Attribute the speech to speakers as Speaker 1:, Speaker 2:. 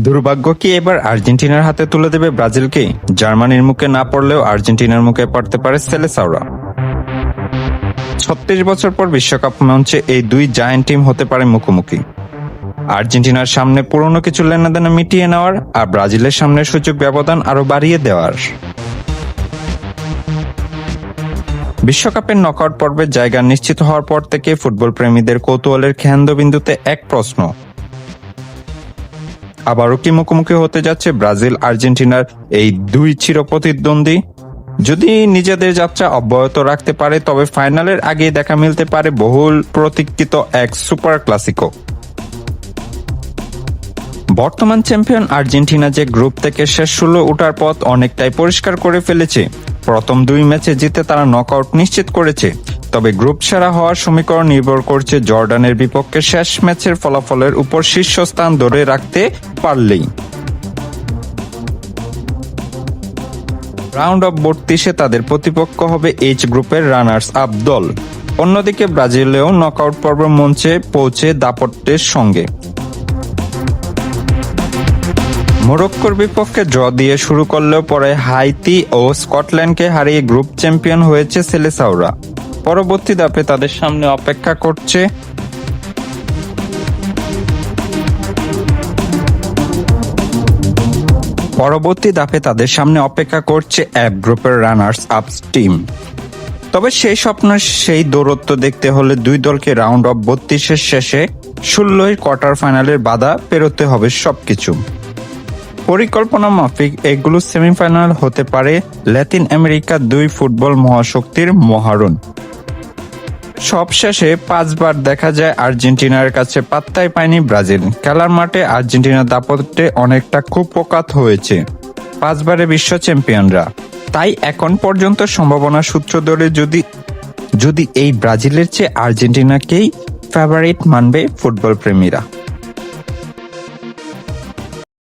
Speaker 1: দুর্ভাগ্য কি এবার আর্জেন্টিনার হাতে তুলে দেবে ব্রাজিলকে? জার্মানির মুখে না পড়লেও আর্জেন্টিনার মুখে পড়তে পারে সেলেসাওরা। ৩৬ বছর পর বিশ্বকাপ মঞ্চে এই দুই জায়ান্ট টিম হতে পারে মুখোমুখি। আর্জেন্টিনার সামনে পুরনো কিছু লেনাদেনা মিটিয়ে নেওয়ার, আর ব্রাজিলের সামনে সুযোগ ব্যবধান আরো বাড়িয়ে দেওয়ার। বিশ্বকাপের নকআউট পর্বের জায়গা নিশ্চিত হওয়ার পর থেকে ফুটবল প্রেমীদের কৌতূহলের কেন্দ্রবিন্দুতে এক প্রশ্ন: আবারও কি মুখোমুখি হতে যাচ্ছে ব্রাজিল আর্জেন্টিনার এই দুই চিরপ্রতিদ্বন্দ্বী? যদি নিজেদের যাত্রা অব্যাহত রাখতে পারে তবে ফাইনালের আগে দেখা মিলতে পারে বহুল প্রতীক্ষিত এক সুপার ক্লাসিকো। বর্তমান চ্যাম্পিয়ন আর্জেন্টিনা যে গ্রুপ থেকে শেষ ১৬ ওঠার পথ অনেকটাই পরিষ্কার করে ফেলেছে। প্রথম দুই ম্যাচে জিতে তারা নকআউট নিশ্চিত করেছে। তবে গ্রুপ সেরা হওয়ার সমীকরণ নির্ভর করছে জর্ডানের বিপক্ষে শেষ ম্যাচের ফলাফলের উপর। শীর্ষস্থান ধরে রাখতে পারলেই রাউন্ড অফ ৩২-এ তাদের প্রতিপক্ষ হবে এইচ গ্রুপের রানার্স আপ দল। অন্যদিকে ব্রাজিলেও নকআউট পর্ব মঞ্চে পৌঁছে দাপটের সঙ্গে। মরক্কোর বিপক্ষে ড্র দিয়ে শুরু করলেও পরে হাইতি ও স্কটল্যান্ডকে হারিয়ে গ্রুপ চ্যাম্পিয়ন হয়েছে সেলেসাওরা। পরবর্তী ধাপে তাদের সামনে অপেক্ষা করছে এফ গ্রুপের রানার্স আপ টিম। তবে সেই স্বপ্ন, সেই দৌরত্ব দেখতে হলে দুই দলকে রাউন্ড অফ ৩২-এর শেষে ১৬ কোয়ার্টার ফাইনালের বাধা পেরোতে হবে সবকিছু। পরিকল্পনা মাফিক এগুলো সেমিফাইনাল হতে পারে ল্যাতিন আমেরিকার দুই ফুটবল মহাশক্তির মহারণ। সবশেষে ৫ বার দেখা যায় আর্জেন্টিনার কাছে পাত্তাই পায়নি ব্রাজিল। খেলার মাঠে আর্জেন্টিনার দাপটে অনেকটা কুপোকাত হয়েছে ৫ বারের বিশ্ব চ্যাম্পিয়নরা। তাই এখন পর্যন্ত সম্ভাবনা সূত্র ধরে যদি এই ব্রাজিলের চেয়ে আর্জেন্টিনাকেই ফেভারিট মানবে ফুটবল প্রেমীরা।